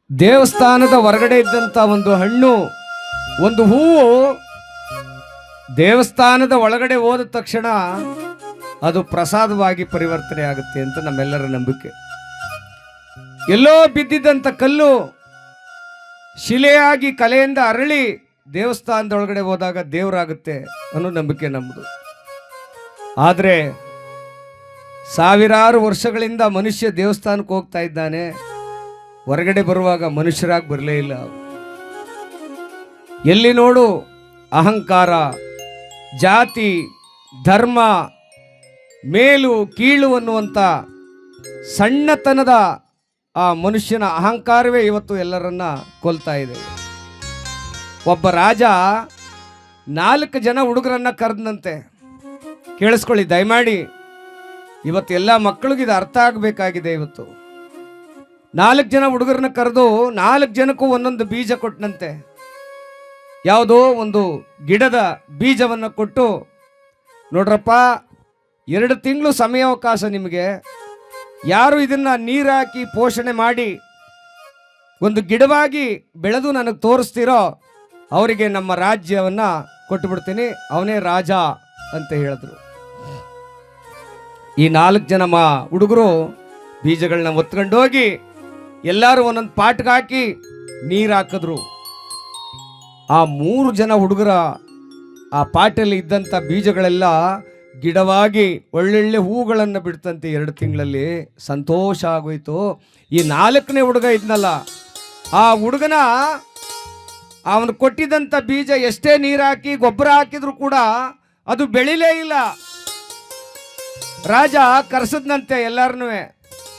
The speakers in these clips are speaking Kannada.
ದೇವಸ್ಥಾನದ ಹೊರಗಡೆ ಇದ್ದಂಥ ಒಂದು ಹಣ್ಣು, ಒಂದು ಹೂವು ದೇವಸ್ಥಾನದ ಒಳಗಡೆ ಹೋದ ತಕ್ಷಣ ಅದು ಪ್ರಸಾದವಾಗಿ ಪರಿವರ್ತನೆ ಆಗುತ್ತೆ ಅಂತ ನಮ್ಮೆಲ್ಲರ ನಂಬಿಕೆ. ಎಲ್ಲೋ ಬಿದ್ದಿದ್ದಂಥ ಕಲ್ಲು ಶಿಲೆಯಾಗಿ ಕಲೆಯಿಂದ ಅರಳಿ ದೇವಸ್ಥಾನದ ಒಳಗಡೆ ಹೋದಾಗ ದೇವರಾಗುತ್ತೆ ಅನ್ನೋ ನಂಬಿಕೆ ನಮ್ಮದು. ಆದರೆ ಸಾವಿರಾರು ವರ್ಷಗಳಿಂದ ಮನುಷ್ಯ ದೇವಸ್ಥಾನಕ್ಕೆ ಹೋಗ್ತಾ ಇದ್ದಾನೆ, ಹೊರಗಡೆ ಬರುವಾಗ ಮನುಷ್ಯರಾಗಿ ಬರಲೇ ಇಲ್ಲ. ಎಲ್ಲಿ ನೋಡು ಅಹಂಕಾರ, ಜಾತಿ, ಧರ್ಮ, ಮೇಲು ಕೀಳು ಅನ್ನುವಂಥ ಸಣ್ಣತನದ ಆ ಮನುಷ್ಯನ ಅಹಂಕಾರವೇ ಇವತ್ತು ಎಲ್ಲರನ್ನ ಕೊಲ್ತಾ ಇದೆ. ಒಬ್ಬ ರಾಜ 4 ಜನ ಹುಡುಗರನ್ನ ಕರೆದನಂತೆ. ಕೇಳಿಸ್ಕೊಳ್ಳಿ ದಯಮಾಡಿ, ಇವತ್ತು ಎಲ್ಲ ಮಕ್ಕಳಿಗೆ ಇದು ಅರ್ಥ ಆಗಬೇಕಾಗಿದೆ. ಇವತ್ತು 4 ಜನ ಹುಡುಗರನ್ನ ಕರೆದು 4 ಜನಕ್ಕೂ ಒಂದೊಂದು ಬೀಜ ಕೊಟ್ಟನಂತೆ. ಯಾವುದೋ ಒಂದು ಗಿಡದ ಬೀಜವನ್ನು ಕೊಟ್ಟು, ನೋಡ್ರಪ್ಪ 2 ತಿಂಗಳು ಸಮಯಾವಕಾಶ ನಿಮಗೆ, ಯಾರು ಇದನ್ನ ನೀರು ಹಾಕಿ ಪೋಷಣೆ ಮಾಡಿ ಒಂದು ಗಿಡವಾಗಿ ಬೆಳೆದು ನನಗೆ ತೋರಿಸ್ತೀರೋ ಅವರಿಗೆ ನಮ್ಮ ರಾಜ್ಯವನ್ನ ಕೊಟ್ಟು ಬಿಡ್ತೀನಿ, ಅವನೇ ರಾಜ ಅಂತ ಹೇಳಿದ್ರು. ಈ 4 ಜನ ಹುಡುಗರು ಬೀಜಗಳನ್ನ ಒತ್ಕೊಂಡು ಹೋಗಿ ಎಲ್ಲರೂ ಒಂದೊಂದು ಪಾಟ್ಗೆ ಹಾಕಿ ನೀರು ಹಾಕಿದ್ರು. ಆ 3 ಜನ ಹುಡುಗರ ಆ ಪಾಟಲ್ಲಿ ಇದ್ದಂಥ ಬೀಜಗಳೆಲ್ಲ ಗಿಡವಾಗಿ ಒಳ್ಳೊಳ್ಳೆ ಹೂಗಳನ್ನು ಬಿಡ್ತಂತೆ. 2 ತಿಂಗಳಲ್ಲಿ ಸಂತೋಷ ಆಗೋಯ್ತು. ಈ 4ನೇ ಹುಡುಗ ಇದ್ನಲ್ಲ, ಆ ಹುಡುಗನ ಅವನು ಕೊಟ್ಟಿದ್ದಂಥ ಬೀಜ ಎಷ್ಟೇ ನೀರು ಹಾಕಿ ಗೊಬ್ಬರ ಹಾಕಿದ್ರು ಕೂಡ ಅದು ಬೆಳಿಲೇ ಇಲ್ಲ. ರಾಜ ಕರೆಸದ್ನಂತೆ ಎಲ್ಲರನ್ನೂ,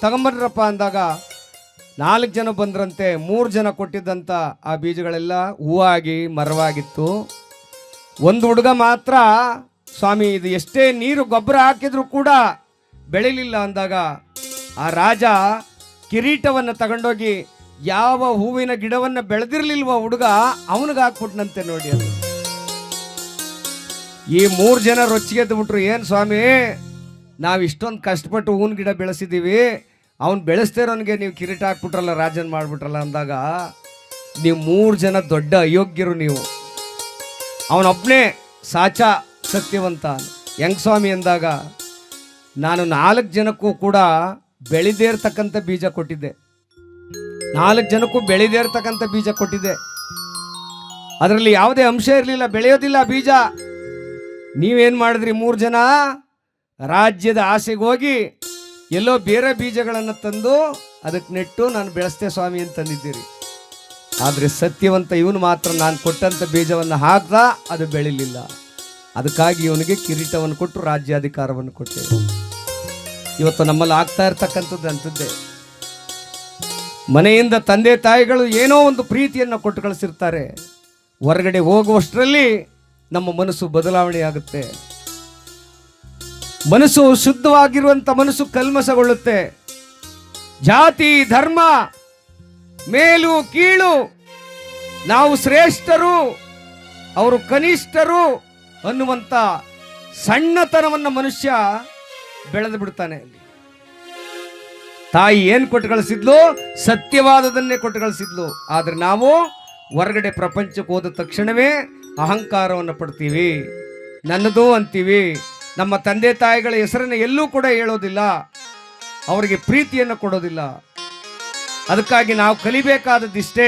ತಗೊಂಬರ್ರಪ್ಪ ಅಂದಾಗ 4 ಜನ ಬಂದ್ರಂತೆ. 3 ಜನ ಕೊಟ್ಟಿದ್ದಂಥ ಆ ಬೀಜಗಳೆಲ್ಲ ಹೂವಾಗಿ ಮರವಾಗಿತ್ತು. ಒಂದು ಹುಡುಗ ಮಾತ್ರ, ಸ್ವಾಮಿ ಇದು ಎಷ್ಟೇ ನೀರು ಗೊಬ್ಬರ ಹಾಕಿದ್ರು ಕೂಡ ಬೆಳಿಲಿಲ್ಲ ಅಂದಾಗ ಆ ರಾಜ ಕಿರೀಟವನ್ನು ತಗೊಂಡೋಗಿ ಯಾವ ಹೂವಿನ ಗಿಡವನ್ನು ಬೆಳೆದಿರ್ಲಿಲ್ವ ಹುಡುಗ ಅವನಿಗೆ ಹಾಕ್ಬಿಟ್ನಂತೆ. ನೋಡಿ, ಅದು ಈ 3 ಜನ ರೊಚ್ಚಿಗೆದ್ದು ಬಿಟ್ರು. ಏನು ಸ್ವಾಮಿ, ನಾವು ಇಷ್ಟೊಂದು ಕಷ್ಟಪಟ್ಟು ಹೂವಿನ ಗಿಡ ಬೆಳೆಸಿದ್ದೀವಿ, ಅವನು ಬೆಳೆಸ್ತಿರೋನಿಗೆ ನೀವು ಕಿರೀಟ ಹಾಕ್ಬಿಟ್ರಲ್ಲ, ರಾಜನ್ ಮಾಡಿಬಿಟ್ರಲ್ಲ ಅಂದಾಗ, ನೀವು 3 ಜನ ದೊಡ್ಡ ಅಯೋಗ್ಯರು. ನೀವು ಅವನೊಬ್ಬನೇ ಸಾಚಾ ಸತ್ಯವಂತ. ಹೆಂಗ್ ಸ್ವಾಮಿ ಅಂದಾಗ, ನಾನು 4 ಜನಕ್ಕೂ ಕೂಡ ಬೆಳೆದೇ ಇರ್ತಕ್ಕಂಥ ಬೀಜ ಕೊಟ್ಟಿದ್ದೆ. 4 ಜನಕ್ಕೂ ಬೆಳೆದೇ ಇರ್ತಕ್ಕಂಥ ಬೀಜ ಕೊಟ್ಟಿದ್ದೆ. ಅದರಲ್ಲಿ ಯಾವುದೇ ಅಂಶ ಇರಲಿಲ್ಲ, ಬೆಳೆಯೋದಿಲ್ಲ ಬೀಜ. ನೀವೇನು ಮಾಡಿದ್ರಿ? 3 ಜನ ರಾಜ್ಯದ ಆಸೆಗೆ ಹೋಗಿ ಎಲ್ಲೋ ಬೇರೆ ಬೀಜಗಳನ್ನು ತಂದು ಅದಕ್ಕೆ ನೆಟ್ಟು ನಾನು ಬೆಳೆಸ್ತೆ ಸ್ವಾಮಿ ಅಂತಂದಿದ್ದೀರಿ. ಆದರೆ ಸತ್ಯವಂತ ಇವನು ಮಾತ್ರ ನಾನು ಕೊಟ್ಟಂಥ ಬೀಜವನ್ನು ಹಾಕ್ದ, ಅದು ಬೆಳಿಲಿಲ್ಲ. ಅದಕ್ಕಾಗಿ ಇವನಿಗೆ ಕಿರೀಟವನ್ನು ಕೊಟ್ಟು ರಾಜ್ಯಾಧಿಕಾರವನ್ನು ಕೊಟ್ಟೆ. ಇವತ್ತು ನಮ್ಮಲ್ಲಿ ಆಗ್ತಾ ಇರ್ತಕ್ಕಂಥದ್ದು ಅಂಥದ್ದೇ. ಮನೆಯಿಂದ ತಂದೆ ತಾಯಿಗಳು ಏನೋ ಒಂದು ಪ್ರೀತಿಯನ್ನು ಕೊಟ್ಟು ಕಳಿಸಿರ್ತಾರೆ, ಹೊರಗಡೆ ಹೋಗುವಷ್ಟರಲ್ಲಿ ನಮ್ಮ ಮನಸ್ಸು ಬದಲಾವಣೆ ಆಗುತ್ತೆ. ಮನಸ್ಸು ಶುದ್ಧವಾಗಿರುವಂಥ ಮನಸ್ಸು ಕಲ್ಮಸಗೊಳ್ಳುತ್ತೆ. ಜಾತಿ, ಧರ್ಮ, ಮೇಲು ಕೀಳು, ನಾವು ಶ್ರೇಷ್ಠರು ಅವರು ಕನಿಷ್ಠರು ಅನ್ನುವಂಥ ಸಣ್ಣತನವನ್ನು ಮನುಷ್ಯ ಬೆಳೆದು ಬಿಡ್ತಾನೆ. ತಾಯಿ ಏನು ಕೊಟ್ಟು ಕಳಿಸಿದ್ಲು? ಸತ್ಯವಾದದನ್ನೇ ಕೊಟ್ಟು ಕಳಿಸಿದ್ಲು. ಆದರೆ ನಾವು ಹೊರಗಡೆ ಪ್ರಪಂಚಕ್ಕೆ ಹೋದ ತಕ್ಷಣವೇ ಅಹಂಕಾರವನ್ನು ಪಡ್ತೀವಿ, ನನ್ನದು ಅಂತೀವಿ. ನಮ್ಮ ತಂದೆ ತಾಯಿಗಳ ಹೆಸರನ್ನು ಎಲ್ಲೂ ಕೂಡ ಹೇಳೋದಿಲ್ಲ, ಅವರಿಗೆ ಪ್ರೀತಿಯನ್ನು ಕೊಡೋದಿಲ್ಲ. ಅದಕ್ಕಾಗಿ ನಾವು ಕಲಿಬೇಕಾದದ್ದಿಷ್ಟೇ,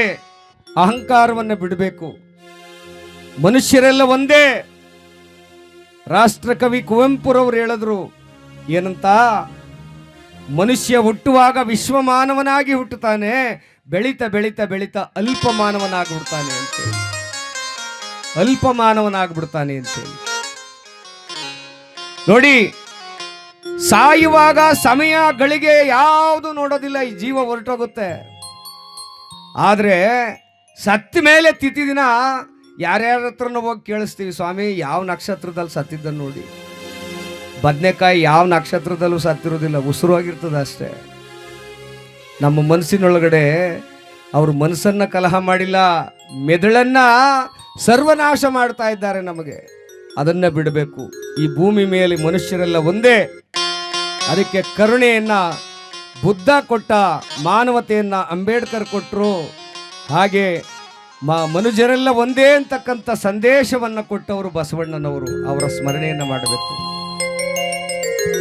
ಅಹಂಕಾರವನ್ನು ಬಿಡಬೇಕು. ಮನುಷ್ಯರೆಲ್ಲ ಒಂದೇ. ರಾಷ್ಟ್ರಕವಿ ಕುವೆಂಪುರವರು ಹೇಳಿದ್ರು ಏನಂತ, ಮನುಷ್ಯ ಹುಟ್ಟುವಾಗ ವಿಶ್ವಮಾನವನಾಗಿ ಹುಟ್ಟುತ್ತಾನೆ, ಬೆಳೀತಾ ಬೆಳೀತಾ ಬೆಳೀತಾ ಅಲ್ಪಮಾನವನಾಗ್ಬಿಡ್ತಾನೆ ಅಂತೇಳಿ, ಅಲ್ಪಮಾನವನಾಗ್ಬಿಡ್ತಾನೆ ಅಂತೇಳಿ. ನೋಡಿ, ಸಾಯುವಾಗ ಸಮಯ ಗಳಿಗೆ ಯಾವುದು ನೋಡೋದಿಲ್ಲ, ಈ ಜೀವ ಹೊರಟೋಗುತ್ತೆ. ಆದರೆ ಸತ್ತ ಮೇಲೆ ತಿಥಿ ದಿನ ಯಾರ್ಯಾರ ಹತ್ರನೂ ಹೋಗಿ ಕೇಳಿಸ್ತೀವಿ, ಸ್ವಾಮಿ ಯಾವ ನಕ್ಷತ್ರದಲ್ಲಿ ಸತ್ತಿದ್ದ ನೋಡಿ. ಬದನೆಕಾಯಿ ಯಾವ ನಕ್ಷತ್ರದಲ್ಲೂ ಸತ್ತಿರೋದಿಲ್ಲ, ಉಸಿರುವಾಗಿರ್ತದೆ ಅಷ್ಟೇ. ನಮ್ಮ ಮನಸ್ಸಿನೊಳಗಡೆ ಅವರು ಮನಸ್ಸನ್ನು ಕಲಹ ಮಾಡಿಲ್ಲ, ಮೆದುಳನ್ನ ಸರ್ವನಾಶ ಮಾಡ್ತಾ ಇದ್ದಾರೆ. ನಮಗೆ ಅದನ್ನ ಬಿಡಬೇಕು. ಈ ಭೂಮಿ ಮೇಲೆ ಮನುಷ್ಯರೆಲ್ಲ ಒಂದೇ. ಅದಕ್ಕೆ ಕರುಣೆಯನ್ನ ಬುದ್ಧ ಕೊಟ್ಟ ಮಾನವತೆಯನ್ನ ಅಂಬೇಡ್ಕರ್ ಕೊಟ್ಟರು. ಹಾಗೆ ಮನುಜರೆಲ್ಲ ಒಂದೇ ಅಂತಕ್ಕಂಥ ಸಂದೇಶವನ್ನು ಕೊಟ್ಟವರು ಬಸವಣ್ಣನವರು. ಅವರ ಸ್ಮರಣೆಯನ್ನು ಮಾಡಬೇಕು.